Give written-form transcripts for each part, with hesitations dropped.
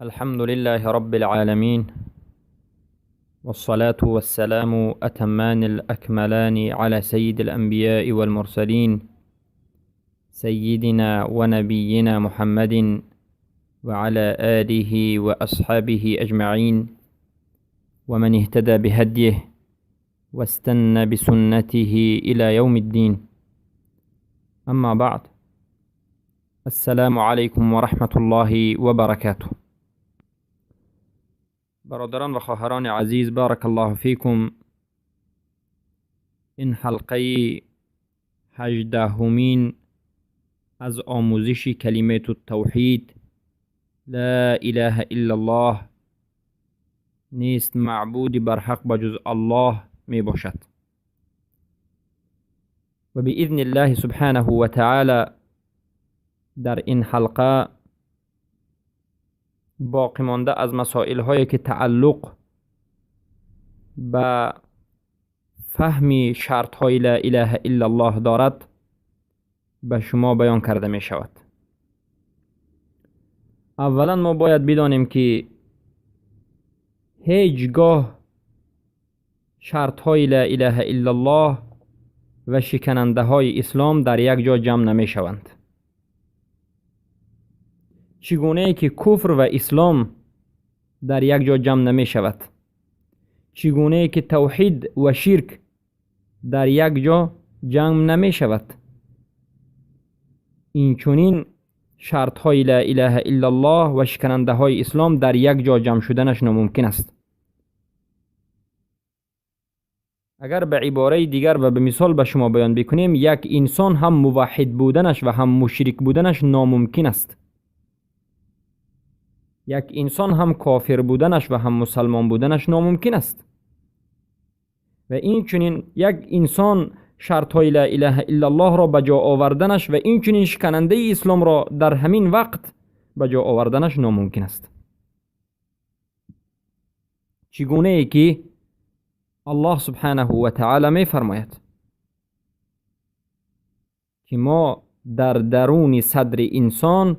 الحمد لله رب العالمين، والصلاة والسلام أتمان الأكملان على سيد الأنبياء والمرسلين، سيدنا ونبينا محمد وعلى آله وأصحابه أجمعين، ومن اهتدى بهديه واستنى بسنته إلى يوم الدين. أما بعد، السلام عليكم ورحمة الله وبركاته. برادران و خواهران عزیز، بارک الله فیکم. این حلقه 18مین از آموزش کلمه التوحید، لا اله الا الله، نیست معبود برحق بجز الله می باشد. و باذن الله سبحانه و تعالی در این حلقه باقی مانده از مسائل هایی که تعلق به فهم شرط های لا اله الا الله دارد به شما بیان کرده می شود. اولا ما باید بدانیم که هیچگاه شرط های لا اله الا الله و شکننده های اسلام در یک جا جمع نمی شوند. چگونه که کفر و اسلام در یک جا جمع نمی شود، چگونه که توحید و شرک در یک جا جمع نمی شود، این چونین شرط های لا اله الا الله و شکننده های اسلام در یک جا جمع شدنش ناممکن است. اگر به عباره دیگر و به مثال به شما بیان بکنیم، یک انسان هم موحد بودنش و هم مشرک بودنش ناممکن است. یک انسان هم کافر بودنش و هم مسلمان بودنش ناممکن است. و این چنین یک انسان شرط های لا اله الا الله را به جا آوردنش و این چنین شکننده اسلام را در همین وقت به جا آوردنش ناممکن است. چگونه ای که الله سبحانه و تعالی می فرماید که ما در درون صدر انسان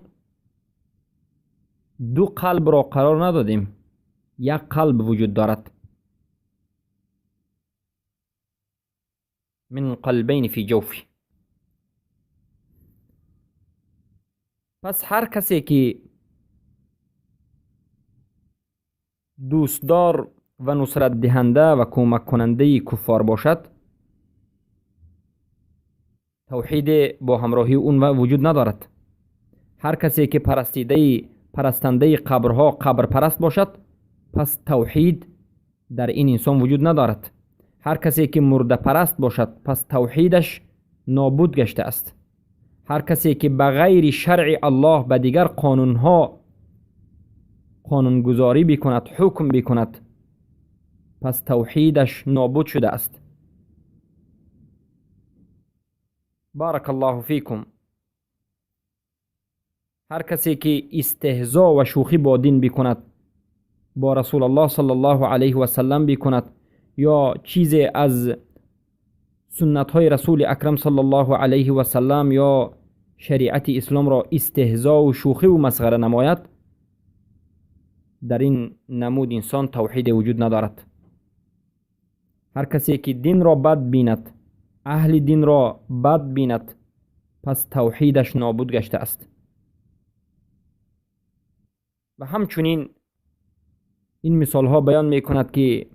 دو قلب را قرار ندادیم، یک قلب وجود دارد. من قلبین فی جوفی. پس هر کسی که دوستدار و نصرت دهنده و کمک کننده کفار باشد، توحید با همراهی اون وجود ندارد. هر کسی که پرستنده قبرها قبر پرست باشد، پس توحید در این انسان وجود ندارد. هر کسی که مرده پرست باشد، پس توحیدش نابود گشته است. هر کسی که بغیر شرع الله به دیگر قانونها قانونگذاری بکند، حکم بکند، پس توحیدش نابود شده است. بارک الله فیکم. هر کسی که استهزا و شوخی با دین بکند، با رسول الله صلی الله علیه و سلم بکند، یا چیزی از سنت های رسول اکرم صلی الله علیه و سلم یا شریعت اسلام را استهزا و شوخی و مسخره نماید، در این نمود انسان توحید وجود ندارد. هر کسی که دین را بد بیند، اهل دین را بد بیند، پس توحیدش نابود گشته است. و همچنین این مثال ها بیان می کند که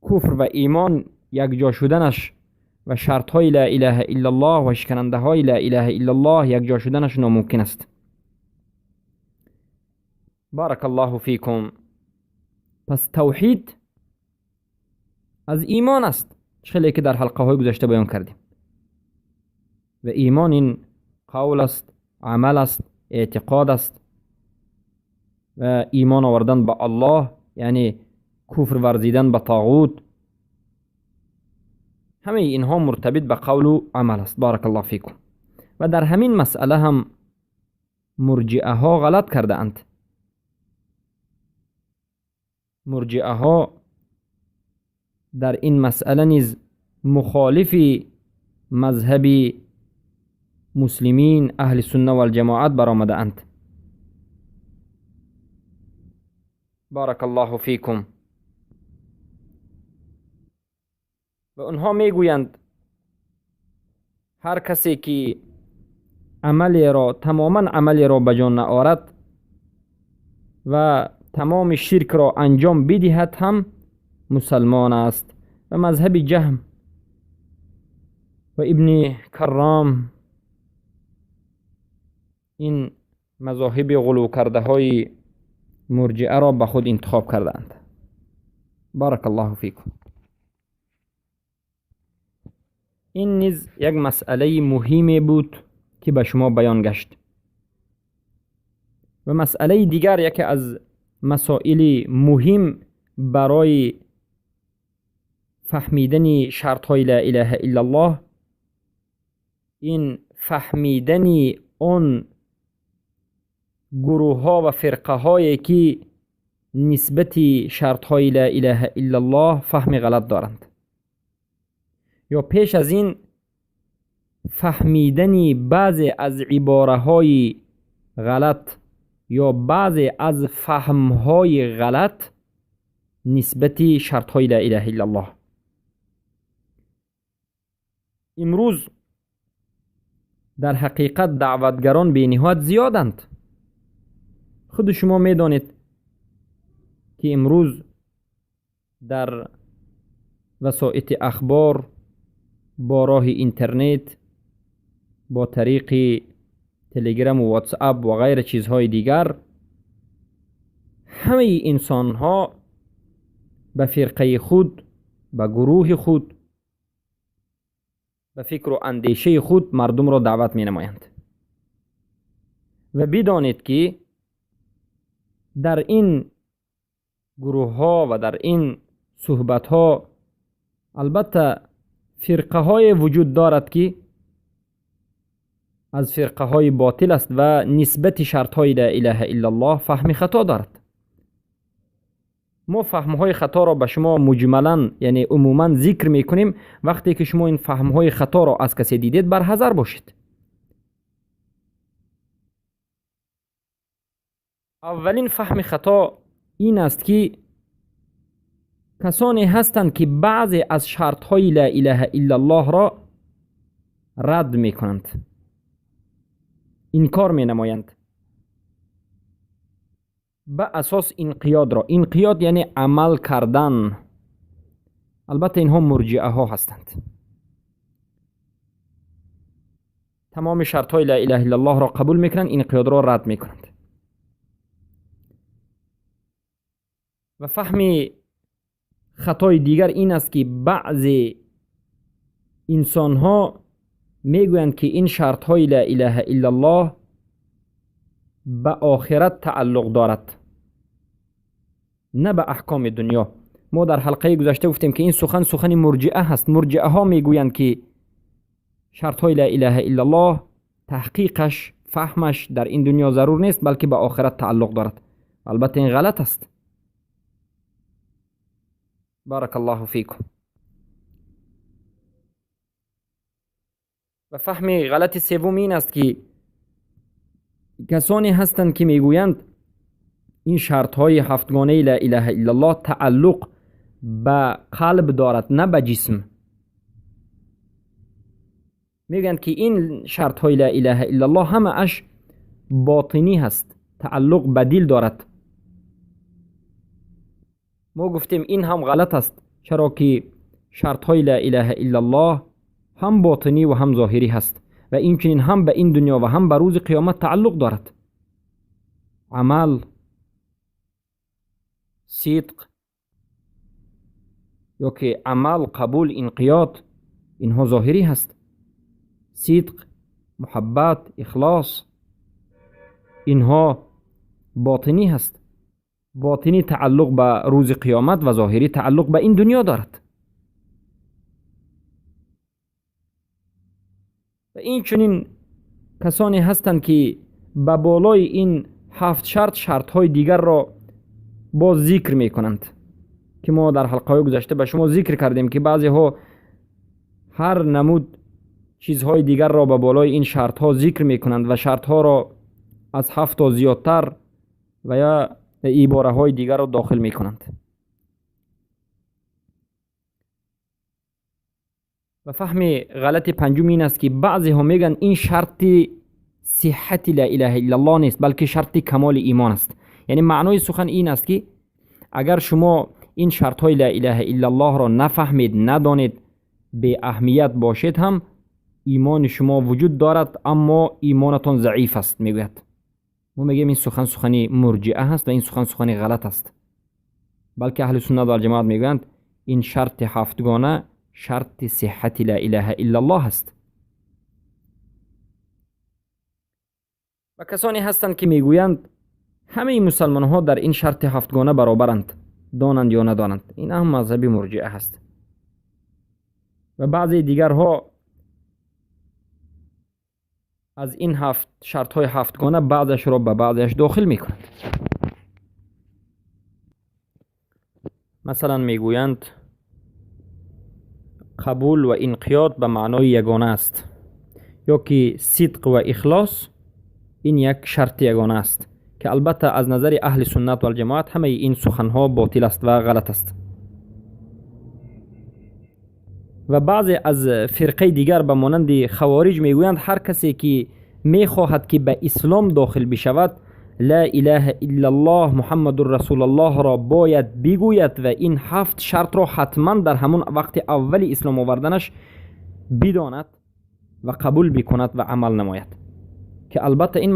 کفر و ایمان یک جا شدنش و شرط های لا اله الا الله و شکننده های لا اله الا الله یک جا شدنش ناممکن است. بارک الله فیکم. پس توحید از ایمان است، خیلی که در حلقه های گذشته بیان کردیم. و ایمان این قول است، عمل است، اعتقاد است. و ایمان آوردن به الله یعنی کفر ورزیدن به طاغوت، همه اینها مرتبط به قول و عمل است. بارک الله فیکم. و در همین مسئله هم مرجئه ها غلط کرده اند. مرجئه ها در این مسئله نیز مخالف مذهب مسلمین اهل سنت و الجماعت برآمده اند. بارک الله فیکم. و اونها میگویند هر کسی که تماما عملی را به جان نآورد و تمام شرک را انجام بدهد هم مسلمان است. و مذهب جهم و ابن کرام این مذاهب غلو کرده های مرجعه را به خود انتخاب کردند. بارک الله فیکم. این نیز یک مسئله مهمی بود که به شما بیان گشت. و مسئله دیگر، یکی از مسائل مهم برای فهمیدن شرط های لا اله الا الله، این فهمیدن اون گروه ها و فرقه هایی که نسبت شرط های لا اله الا الله فهم غلط دارند، یا پیش از این فهمیدن بعضی از عباره های غلط یا بعضی از فهم های غلط نسبت شرط های لا اله الا الله. امروز در حقیقت دعوتگران به نهایت زیادند. خود شما میدانید که امروز در وسایط اخبار با راه اینترنت، با طریق تلگرام و واتس اپ و غیر چیزهای دیگر، همه انسان ها به فرقه خود، به گروه خود، به فکر و اندیشه خود مردم را دعوت می نمایند. و بدانید که در این گروه ها و در این صحبت ها البته فرقه های وجود دارد که از فرقه های باطل است و نسبت شرط های لا اله الا الله فهم خطا دارد. ما فهم های خطا را به شما مجملا، یعنی عموما ذکر میکنیم. وقتی که شما این فهم های خطا را از کسی دیدید برحذر باشید. اولین فهم خطا این است که کسانی هستند که بعضی از شرط های لا اله الا الله را رد میکنند، انکار می نمایند. به اساس انقیاد را، انقیاد یعنی عمل کردن. البته اینها مرجعه ها هستند. تمام شرط های لا اله الا الله را قبول میکنند، انقیاد را رد میکنند. و فهم خطای دیگر این است که بعضی انسان ها میگویند که این شرط های لا اله الا الله به آخرت تعلق دارد، نه به احکام دنیا. ما در حلقه گذشته گفتیم که این سخن مرجعه هست. مرجعه ها میگویند که شرط های لا اله الا الله تحقیقش، فهمش در این دنیا ضرور نیست، بلکه به آخرت تعلق دارد. البته این غلط است. بارک الله فیکم. و فهم غلط سوم این است که کسانی هستند که میگویند این شرط های هفتگانه لا اله الا الله تعلق به قلب دارد، نه به جسم. میگویند که این شرط های لا اله الا الله همه اش باطنی هست، تعلق به دل دارد. ما گفتیم این هم غلط است، چرا که شرط های لا اله الا الله هم باطنی و هم ظاهری هست و اینچنین هم به این دنیا و هم به روز قیامت تعلق دارد. عمل، صدق، یا که عمل، قبول، انقیاد، اینها ظاهری هست. صدق، محبت، اخلاص، اینها باطنی هست. باطنی تعلق به روز قیامت و ظاهری تعلق به این دنیا دارد. و این چنین کسانی هستند که به بالای این 7 شرط های دیگر را باز ذکر می کنند که ما در حلقه گذشته به شما ذکر کردیم که بعضی ها هر نمود چیزهای دیگر را به بالای این شرط ها ذکر می کنند و شرط ها را از 7 تا زیادتر و یا عباره های دیگر را داخل می کنند. و فهم غلط پنجم این است که بعضی ها میگن این شرط صحت لا اله الا الله نیست، بلکه شرط کمال ایمان است. یعنی معنای سخن این است که اگر شما این شرط های لا اله الا الله را نفهمید، ندانید، به اهمیت باشید، هم ایمان شما وجود دارد اما ایمانتان ضعیف است. میگوید ما میگیم این سخنی مرجئه است و این سخنی غلط است. بلکه اهل سنت و الجماعت میگویند این شرط هفتگانه شرط صحت لا اله الا الله است. و کسانی هستند که میگویند همه مسلمان ها در این شرط هفتگانه برابرند، دانند یا ندانند. این هم مذهب مرجئه است. و بعضی دیگرها از این شرط های هفتگانه بعضش را به بعضش داخل میکنند. مثلا میگویند قبول و انقیاد به معنای یگانه است، یا که صدق و اخلاص این یک شرط یگانه است، که البته از نظر اهل سنت و الجماعت همه این سخنها باطل است و غلط است. و بعضی از فرقه دیگر به مانند خوارج میگویند هر کسی که میخواهد که به اسلام داخل بشود لا اله الا الله محمد رسول الله را باید بگوید و این 7 شرط را حتما در همون وقت اول اسلام آوردنش بداند و قبول بکند و عمل نماید. که البته این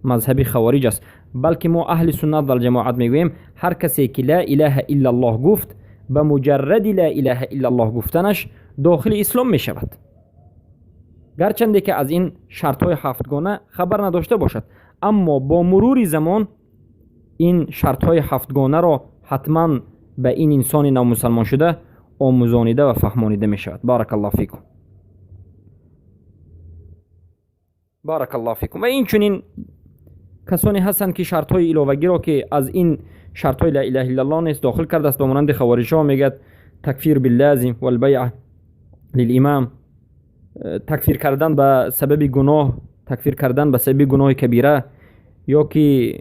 مذهب خوارج است. بلکه ما اهل سنت و الجماعت میگوییم هر کسی که لا اله الا الله گفت به مجرد لا اله الا الله گفتنش داخل اسلام می شود، گرچنده که از این شرط های هفتگانه خبر نداشته باشد، اما با مرور زمان این شرط های هفتگانه را حتما به این انسان نامسلمان شده آموزانیده و فهمانیده می شود. بارک الله فیکم. بارک الله فیکم. و این چنین کسانی هستند که شرط های علاوگی را که از این شرط های لا اله الا الله نیست داخل کرده است. به مانند خوارج ها میگد تکفیر باللازم و البیع للامام، تکفیر کردن به سبب گناه، تکفیر کردن به سبب گناه کبیره، یا که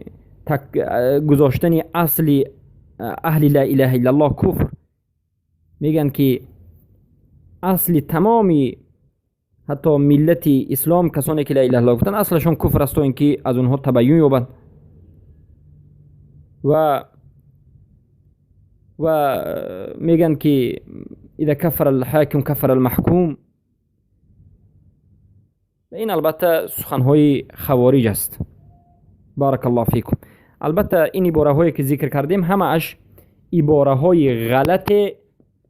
گذاشتن اصل اهل لا اله الا الله کفر. میگن که اصل تمامی حتی ملت اسلام کسانی که لا اله الا الله گفتن اصلشون کفر است و اینکه از اونها تبیین یابند. و میگن که اذا کفر الحاکم کفر المحکوم. این البته سخنهای خوارج است. بارک الله فیکم. البته این عباره هایی که ذکر کردیم همه اش عباره های غلط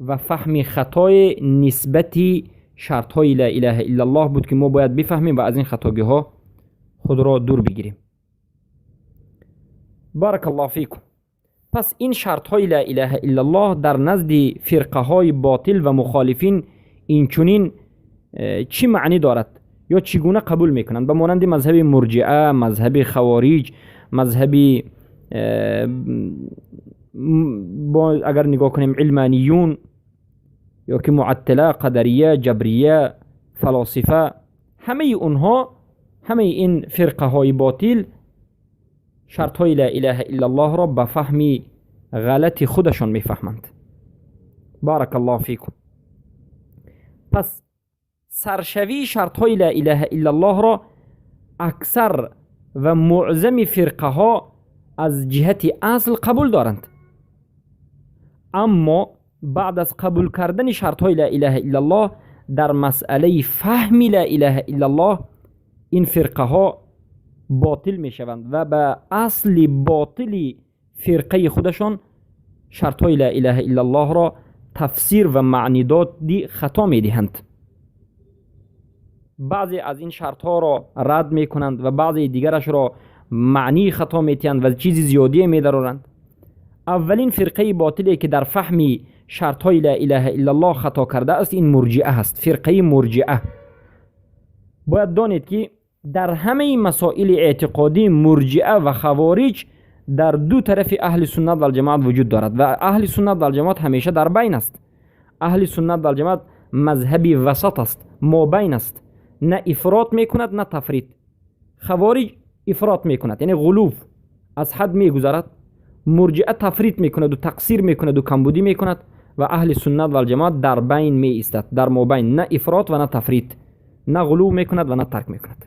و فهم خطای نسبتی شرط های لا اله الا الله بود که ما باید بفهمیم و از این خطاگی ها خود را دور بگیریم. بارک الله فیکم. پس این شرط های لا اله الا الله در نزد فرقه های باطل و مخالفین این چنین چی معنی دارد یا چگونه قبول میکنند؟ به مانند مذهب مرجئه، مذهب خوارج، مذهب اگر نگاه کنیم علمانیون، یا که معطله، قدریه، جبریه، فلاسفه، همه این فرقه های باطل شرط های لا اله الا الله را به فهمی غلط خودشان میفهمند. بارک الله فیکم. پس سرشوی شرط های لا اله الا الله را اکثر و معظم فرقه ها از جهت اصل قبول دارند، اما بعد از قبول کردن شرط های لا اله الا الله در مسئله فهم لا اله الا الله این فرقه ها باطل می شوند و به اصل باطلی فرقه خودشان شرط های لا اله الا الله را تفسیر و معنی دادی خطا می دهند. بعضی از این شرط ها را رد می کنند و بعضی دیگرش را معنی خطا می دهند و چیزی زیادی می درارند. اولین فرقه باطلی که در فهمی شرط های لا اله الا الله خطا کرده است این مرجئه است، فرقه مرجئه. باید دانید که در همه مسائل اعتقادی مرجئه و خوارج در دو طرف اهل سنت و الجماعت وجود دارد و اهل سنت و الجماعت همیشه در بین است. اهل سنت و الجماعت مذهبی وسط است، ما بین است، نه افراط میکند نه تفرید. خوارج افراط میکند، یعنی غلوف، از حد میگذرد مرجئه تفریط میکند و تقصیر میکند و کمبودی میکند و اهل سنت و الجماعت در بین می ایستد، در مابین، نه افراط و نه تفریط، نه غلو میکند و نه ترک میکند.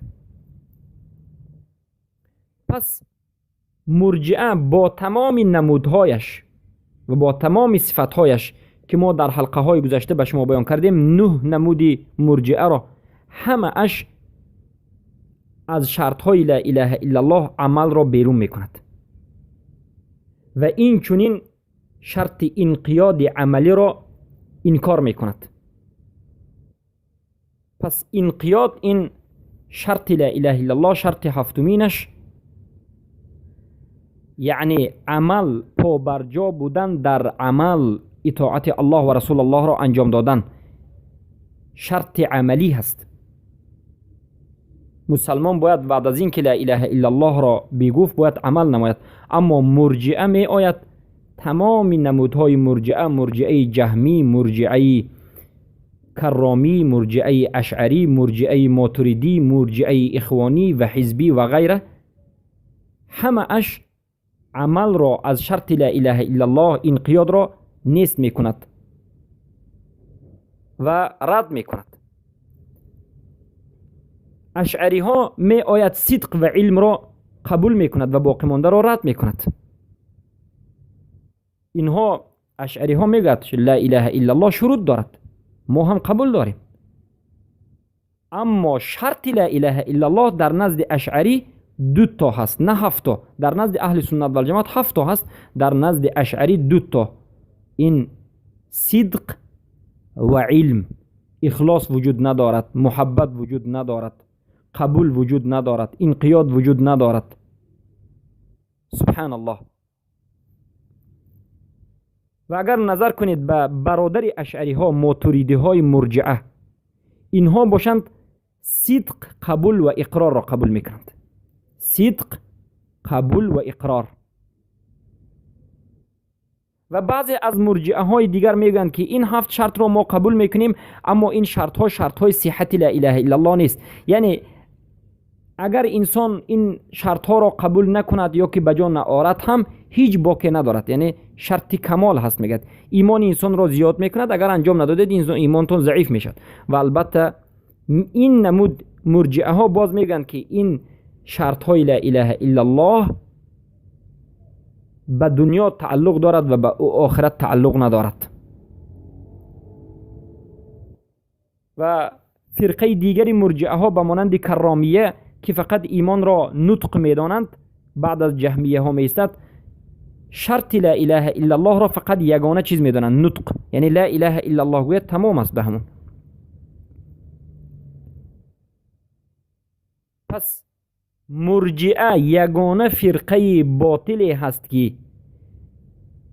پس مرجئه با تمام نمودهایش و با تمام صفتهایش که ما در حلقه های گذشته به شما بیان کردیم، 9 نمودی مرجئه را همه اش از شرط های لا اله الا الله عمل را بیرون میکند و این چونین شرط انقیاد عملی را انکار میکند. پس انقیاد، این شرط لا اله الا الله، شرط هفتمینش، یعنی عمل پابرجا بودن در عمل، اطاعت الله و رسول الله را انجام دادن، شرط عملی هست. مسلمان باید بعد از این که لا اله الا الله را بگفت باید عمل نماید. اما مرجئه می آید تمام نمودهای مرجئه، مرجئه جهمی، مرجئه کرامی، مرجئه اشعری، مرجئه ماتریدی، مرجئه اخوانی و حزبی و غیره، همه اش عمل را از شرط لا اله الا الله انقیاد را نیست می کند و رد می کند. اشعری ها می آید صدق و علم را قبول می کند و باقی مانده را رد می کند. اینها اشعری ها می گوید لا اله الا الله شروط دارد، ما هم قبول داریم، اما شرط لا اله الا الله در نزد اشعری 2 تا هست، نه 7 تا. در نزد اهل سنت و الجماعت 7 تا هست، در نزد اشعری 2 تا. این صدق و علم، اخلاص وجود ندارد، محبت وجود ندارد، قبول وجود ندارد، انقیاد وجود ندارد. سبحان الله. و اگر نظر کنید به برادر اشعری ها، ماتریدی های مرجعه، اینها باشند صدق، قبول و اقرار را قبول میکنند. صدق، قبول و اقرار. و بعضی از مرجعه های دیگر میگن که این 7 شرط را ما قبول میکنیم، اما این شرط های صحت لا اله الا الله نیست. یعنی اگر انسان این شرط ها را قبول نکند یا که بجا نآورد هم هیچ باکی ندارد، یعنی شرط کمال هست. میگه ایمان انسان را زیاد میکند، اگر انجام ندادید ایمانتون ضعیف میشد. و البته این نمود مرجعه ها باز میگن که این شرط های لا اله الا الله به دنیا تعلق دارد و به آخرت تعلق ندارد. و فرقه دیگری مرجعه ها به مانند کرامیه که فقط ایمان را نطق میدانند، بعد از جهمیه ها میستد، شرط لا اله الا الله را فقط یگانه چیز میدانند، نطق. یعنی لا اله الا الله گوید تمام است به همون. پس مرجئه یگانه فرقه باطلی هست که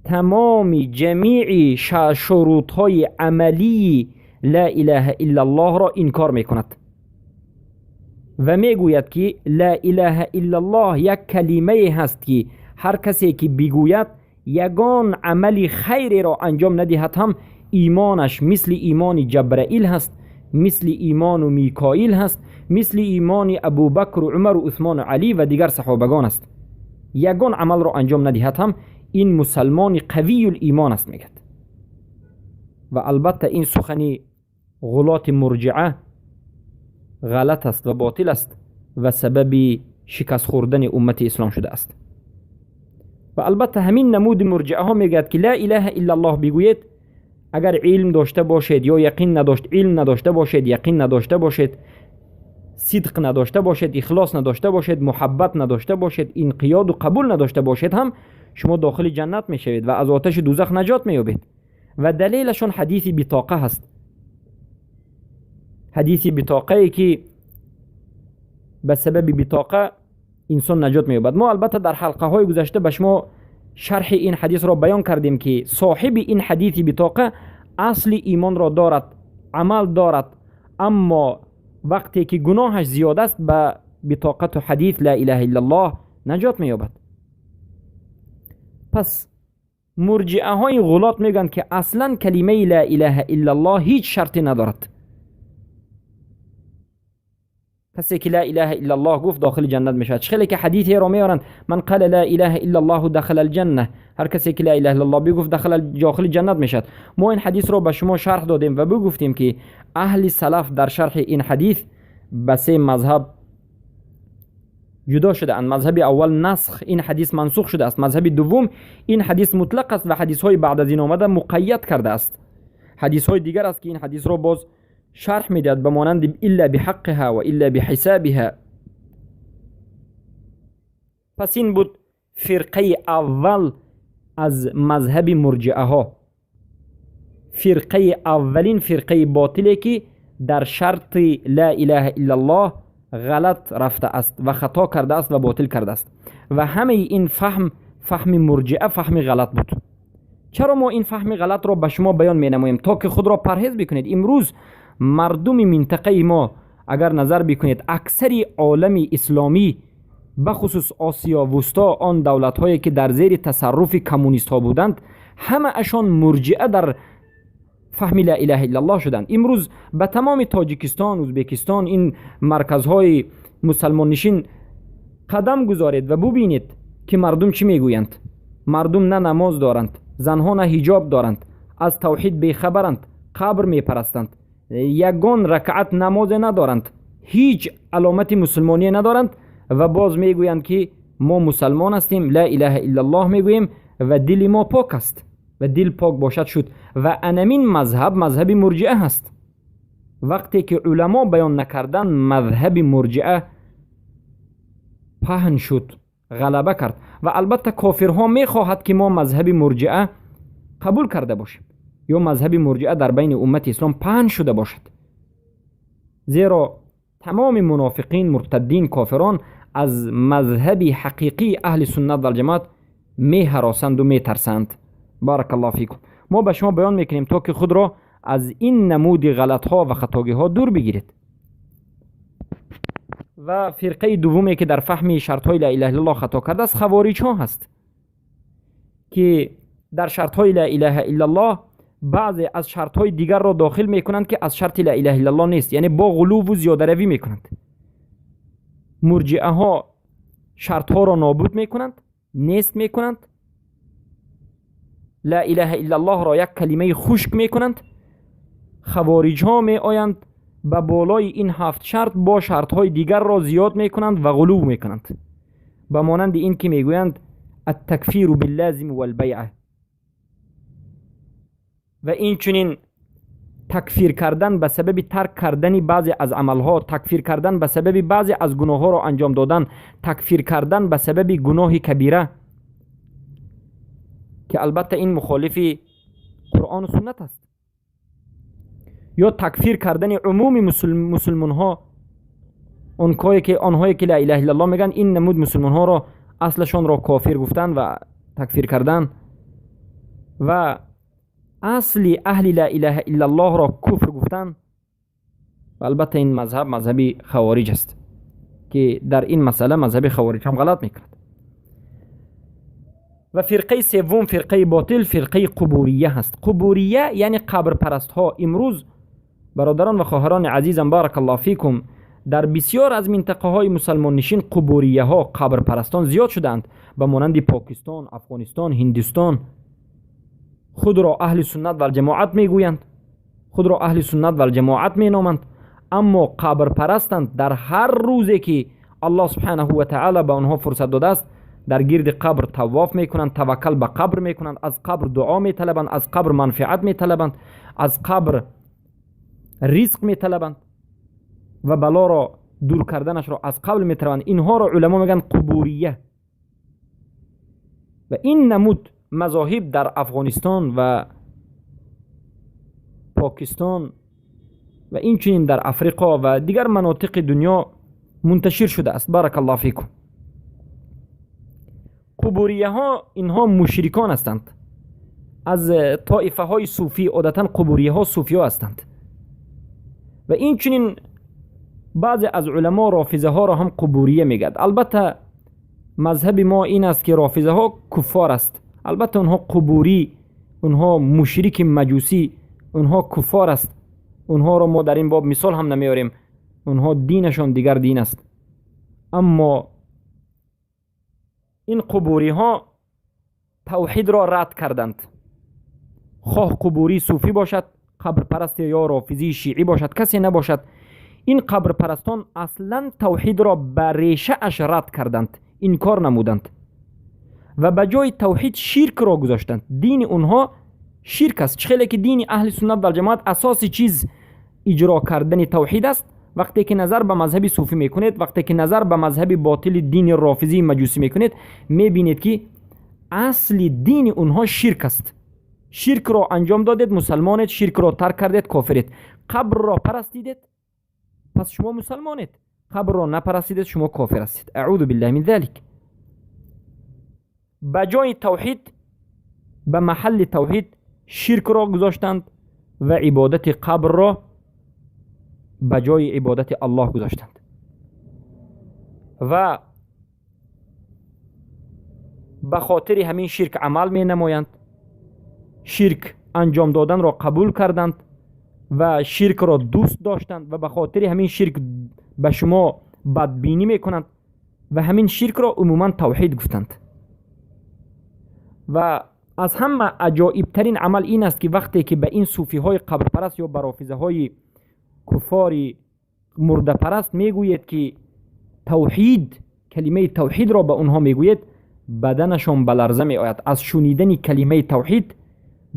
تمام جمیع شروط های عملی لا اله الا الله را انکار میکند و میگوید که لا اله الا الله یک کلمه هست که هر کسی که بگوید یگان عملی خیری را انجام ندهد هم ایمانش مثل ایمان جبرائیل هست، مثل ایمان و میکائیل هست، مثل ایمان ابوبکر و عمر و عثمان و علی و دیگر صحابگان است. یگان عمل را انجام ندهد هم این مسلمان قوی الایمان است میگد. و البته این سخنی غلات مرجعه غلط است و باطل است و سبب شکست خوردن امت اسلام شده است. و البته همین نمود مرجعه ها میگد که لا اله الا الله بگوید، اگر علم داشته باشید یا یقین نداشت، علم نداشته باشید، یقین نداشته باشید، صدق نداشته باشید، اخلاص نداشته باشید، محبت نداشته باشید، انقیاد و قبول نداشته باشید هم شما داخل جنت میشوید و از آتش دوزخ نجات مییابید. و دلیلشون حدیث بطاقه هست، حدیث بطاقه ای که به سبب بطاقه انسان نجات مییابد. ما البته در حلقه های گذشته به شما شرح این حدیث را بیان کردیم که صاحب این حدیث بطاقه اصل ایمان را دارد، عمل دارد، اما وقتی که گناهش زیاد است به بطاقت و حدیث لا اله الا الله نجات مییابد. پس مرجئه های غلات میگن که اصلا کلمه لا اله الا الله هیچ شرطی ندارد. کسی که لا اله الا الله گفت داخل جنت میشه. خیلی که حدیثی رو میارن من قال لا اله الا الله دخل الجنه، هر کسی که لا اله الا الله بگفت داخل جنت میشه. ما این حدیث رو به شما شرح دادیم و بگفتیم که اهل سلف در شرح این حدیث به سه مذهب جدا شده اند. مذهب اول نسخ، این حدیث منسوخ شده است. مذهب دوم این حدیث مطلق است و حدیث های بعد از این آمده مقید کرده است. حدیث های دیگر است که این حدیث رو باز شرح میدهد به مانند الا بحقها و الا بحسابها. پس این بود فرقه اول از مذهب مرجئه ها، فرقه اولین فرقه باطلی که در شرط لا اله الا الله غلط رفته است و خطا کرده است و باطل کرده است و همه این فهم مرجئه فهم غلط بود. چرا ما این فهم غلط را به شما بیان می نماییم؟ تا که خود را پرهیز بکنید. امروز مردم منطقه ما اگر نظر بکنید اکثر عالم اسلامی بخصوص آسیا وسطا، آن دولت هایی که در زیر تصرف کمونیست ها بودند، همه اشان مرجئه در فهم لا اله الا الله شدند. امروز به تمام تاجیکستان، ازبکستان، این مرکزهای مسلمان نشین قدم گذارید و ببینید که مردم چی میگویند. مردم نه نماز دارند، زنها نه حجاب دارند، از توحید بیخبرند، قبر میپرستند، یگان رکعت نماز ندارند، هیچ علامت مسلمانی ندارند و باز میگویند که ما مسلمان هستیم، لا اله الا الله میگوییم و دل ما پاک است و دل پاک باشد شد. و انمین مذهب مرجئه هست. وقتی که علما بیان نکردن مذهب مرجئه پهن شد، غلبه کرد و البته کافرها میخواهد که ما مذهب مرجئه قبول کرده باشیم یا مذهب مرجئه در بین امت اسلام پهن شده باشد، زیرا تمام منافقین، مرتدین، کافران از مذهب حقیقی اهل سنت و الجماعت می هراسند و می ترسند. بارک الله فیکم. ما به شما بیان میکنیم تا که خود را از این نمود غلط ها و خطاگی ها دور بگیرید. و فرقه دومی که در فهم شرط های لا اله الا الله خطا کرده است خوارج ها هست که در شرط های لا اله الا الله بعضی از شرط های دیگر را داخل میکنند که از شرط لا اله الا الله نیست، یعنی با غلو و زیاده روی میکنند. مرجئه ها شرط ها را نابود میکنند، نیست میکنند، لا اله الا الله را یک کلمه خشک میکنند. خوارج ها می آیند به بالای این 7 شرط با شرط های دیگر را زیاد میکنند و غلو میکنند، به مانند این که میگویند التکفیر باللازم والبیعه و این چنین تکفیر کردن به سبب ترک کردن بعضی از عملها، تکفیر کردن به سبب بعضی از گناه ها را انجام دادن، تکفیر کردن به سبب گناه کبیره که البته این مخالف قرآن و سنت است، یا تکفیر کردن عموم مسلمان ها، آنهایی که لا اله الا الله میگن این نمود مسلمان ها را اصلشان را کافر گفتن و تکفیر کردن و اصل اهل لا اله الا الله را کفر گفتن. و البته این مذهب خوارج است که در این مسئله مذهب خوارج هم غلط میکرد. و فرقه سوم، فرقه باطل، فرقه قبوریه هست. قبوریه یعنی قبر پرست ها. امروز برادران و خواهران عزیزم بارک الله فیکم، در بسیار از منطقه های مسلمان نشین قبوریه ها، قبر پرستان زیاد شدند، به مانند پاکستان، افغانستان، هندوستان. خود را اهل سنت و الجماعت میگویند، خود را اهل سنت و الجماعت مینامند، اما قبر پرستند. در هر روزی که الله سبحانه و تعالی به آنها فرصت داده است در گرد قبر طواف میکنند، توکل به قبر میکنند، از قبر دعا میطلبند، از قبر منفعت میطلبند، از قبر رزق میطلبند و بلا را دور کردنش را از قبل میطلبند. اینها را علما میگن قبوریه. و این نمود مذاهب در افغانستان و پاکستان و این چنین در افریقا و دیگر مناطق دنیا منتشر شده است. بارک الله فیکم. قبوریه ها اینها مشرکان هستند، از طائفه های صوفی. عادتا قبوریه ها صوفی ها هستند و این چنین بعضی از علما رافضه ها را هم قبوریه میگد. البته مذهب ما این است که رافضه ها کفار است. البته اونها قبوری، اونها مشرک مجوسی، اونها کفار است. اونها را ما در این باب مثال هم نمیاریم. اونها دینشان دیگر دین است. اما این قبوری ها توحید را رد کردند. خواه قبوری صوفی باشد، قبر پرست یا رافضی شیعی باشد، کسی نباشد، این قبر پرستان اصلا توحید را به ریشه اش رد کردند، انکار نمودند و به جای توحید شرک را گذاشتند. دین اونها شرک است. خیلی که دین اهل سنت و جماعت اساسی چیز اجرا کردن توحید است. وقتی که نظر به مذهب صوفی میکنید، وقتی که نظر به مذهب باطل دین رافضی مجوسی میکنید، میبینید که اصل دین اونها شرک است. شرک را انجام دادید، مسلمانید. شرک را ترک کردید، کافرید. قبر را پرستیدید، پس شما مسلمانید. قبر را نپرستیدید، شما کافر هستید. اعوذ بالله من ذلک. بجای توحید، به محل توحید شرک را گذاشتند و عبادت قبر را بجای عبادت الله گذاشتند و به خاطر همین شرک عمل می نمایند. شرک انجام دادن را قبول کردند و شرک را دوست داشتند و به خاطر همین شرک به شما بدبینی می کنند و همین شرک را عموما توحید گفتند. و از همه عجایب ترین عمل این است که وقتی که به این صوفی های قبر پرست یا برافیزه های کفاری مرده پرست میگوید که توحید، کلمه توحید را به اونها میگوید، بدنشان بلرزه می آید. از شنیدن کلمه توحید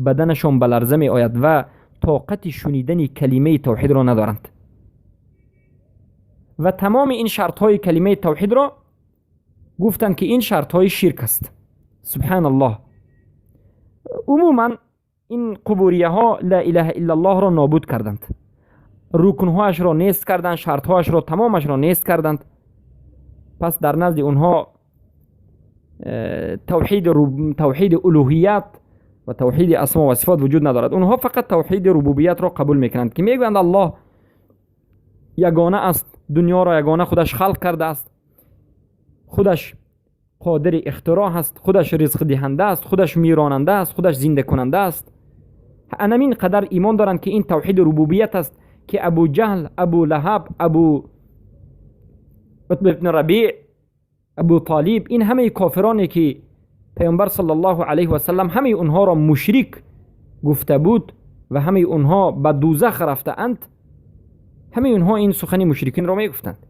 بدنشان بلرزه می آید و طاقت شنیدن کلمه توحید را ندارند. و تمام این شرط های کلمه توحید را گفتند که این شرط های شرک است. سبحان الله. عموما این قبوریه ها لا اله الا الله را نابود کردند، رکنهاش را نیست کردند، شرطهاش را تمامش را نیست کردند. پس در نزد اونها توحید الوهیت و توحید اسما و صفات وجود ندارد. اونها فقط توحید ربوبیت را قبول میکنند که میگویند الله یگانه است، دنیا را یگانه خودش خلق کرده است، خودش قادر اختراع است، خودش رزق دهنده است، خودش میراننده است، خودش زنده کننده است. همین قدر ایمان دارند که این توحید ربوبیت است که ابو جهل، ابو لهب، ابو عتبه بن ربیع، ابو طالب، این همه کافرانی که پیامبر صلی الله علیه و سلم همه اونها را مشرک گفته بود و همه اونها به دوزخ رفته اند، همه اونها این سخن مشرکین را میگفتند.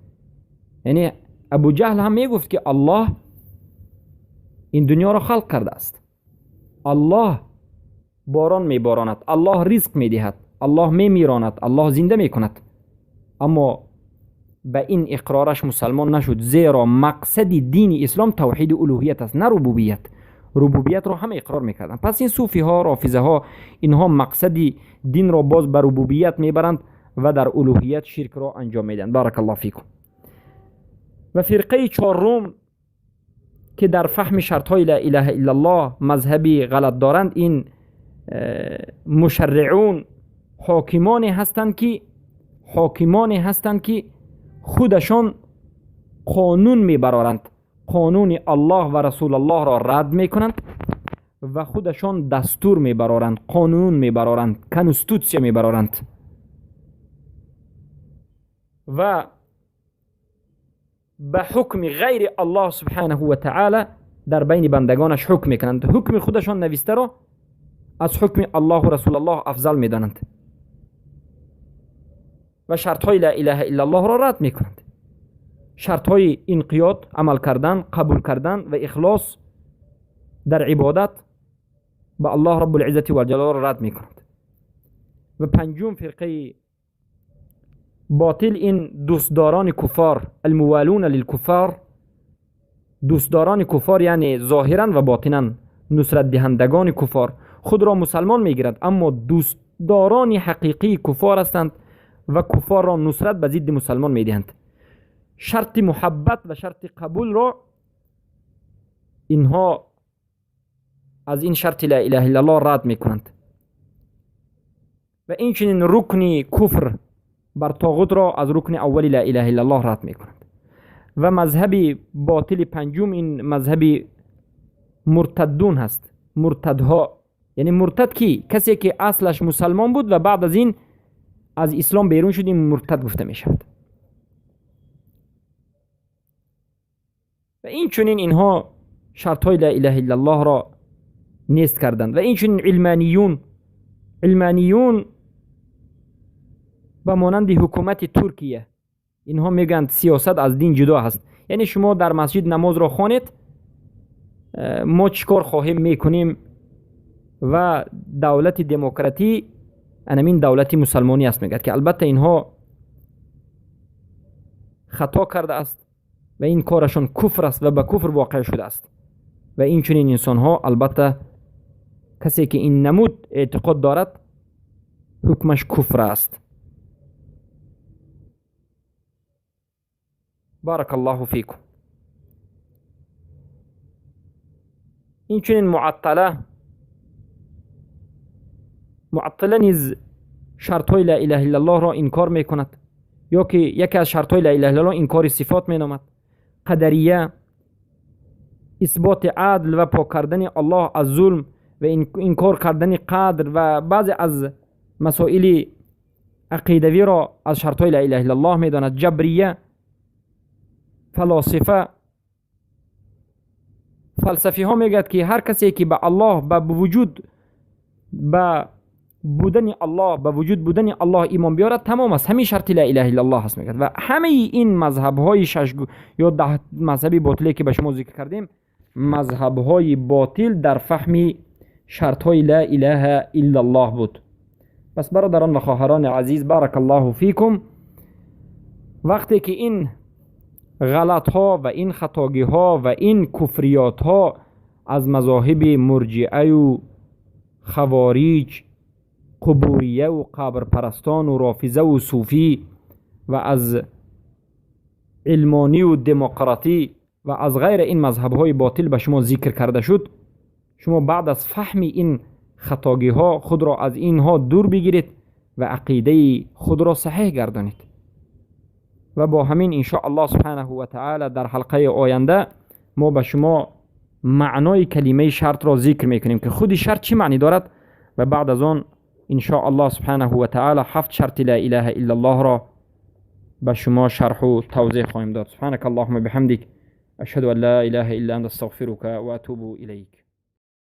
یعنی ابو جهل هم میگفت که الله این دنیا را خلق کرده است، الله باران میباراند، الله رزق میدهد، الله میمیراند، الله زنده میکند. اما به این اقرارش مسلمان نشد، زیرا مقصد دین اسلام توحید الوهیت است، نه ربوبیت. ربوبیت را هم اقرار میکردن. پس این صوفی ها، رافضه ها، اینها مقصد دین را باز به ربوبیت میبرند و در الوهیت شرک را انجام میدن. بارک الله فیکم. و فرقه چهارم که در فهم شرط های لا اله الا الله مذهبی غلط دارند، این مشرعون، حاکمانی هستند که خودشان قانون میبرارند، قانون الله و رسول الله را رد میکنند و خودشان دستور میبرارند، قانون میبرارند، کنستوتسیا میبرارند و به حکم غیر الله سبحانه و تعالی در بین بندگانش حکم میکنند. حکم خودشان نوشته را از حکم الله و رسول الله افضل میدانند و شرط های لا اله الا الله را رد میکنند. شرط های انقیاد، عمل کردن، قبول کردن و اخلاص در عبادت به الله رب العزت و الجلال را رد میکنند. و پنجم فرقه باطل، این دوستداران کفار، الموالون للکفار، دوستداران کفار یعنی ظاهرا و باطنا نصرت دهندگان کفار، خود را مسلمان میگیرند اما دوستداران حقیقی کفار هستند و کفار را نصرت به ضد مسلمان میدهند. شرط محبت و شرط قبول را اینها از این شرط لا اله الا الله رد میکنند و این چنین رکن کفر بر طاغوت را از رکن اول لا اله الا الله رد میکنند. و مذهب باطل پنجم این مذهب مرتدون هست. مرتدها یعنی مرتد کی؟ کسی که اصلش مسلمان بود و بعد از این از اسلام بیرون شد، این مرتد گفته می شود. و این چنین اینها شرط های لا اله الا الله را نیست کردند. و این چنین علمانیون به مانند حکومت ترکیه، اینها میگند سیاست از دین جدا هست. یعنی شما در مسجد نماز را خوانید، ما چیکار خواهیم میکنیم و دولت دموکراتی انمین دولت مسلمانی است میگد که البته اینها خطا کرده است و این کارشون کفر است و به کفر واقع شده است. و این چنین انسان ها البته کسی که این نمود اعتقاد دارد حکمش کفر است. بارک الله فیکم. این چنین معطله نیز شرط های لا اله الا الله را انکار میکند، یا که یکی از شرط های لا اله الا الله انکار صفات مینامد. قدریه اثبات عدل و پاک کردن الله از ظلم و انکار کردن قدر و بعضی از مسائل عقیدوی را از شرط های لا اله الا الله میداند. جبریه فلسفی ها میگد که هر کسی که به الله به وجود بودن الله ایمان بیارد تمام است، همین شرط لا اله الا الله هست میگد. و همه این مذهب های یا 10 مذهبی باطلی که به شما ذکر کردیم مذهب های باطل در فهم شرط های لا اله الا الله بود. پس برادران و خواهران عزیز، بارک الله فیکم، وقتی که این غلط ها و این خطاگی ها و این کفریات ها از مذاهب مرجعه و خوارج، قبوریه و قبر پرستان و رافضه و صوفی و از علمانی و دموکراتی و از غیر این مذهب های باطل به شما ذکر کرده شد، شما بعد از فهم این خطاگی ها خود را از اینها دور بگیرید و عقیده خود را صحیح گردانید. و با همین ان شاء الله سبحانه و تعالی در حلقه آینده ما به شما معنای کلمه شرط را ذکر میکنیم که خود شرط چی معنی دارد و بعد از آن ان شاء الله سبحانه و تعالی 7 شرط لا اله الا الله را به شما شرح و توضیح خواهیم داد. سبحانك اللهم بحمدك اشهد ان لا اله الا انت استغفرك و اتوب الیک.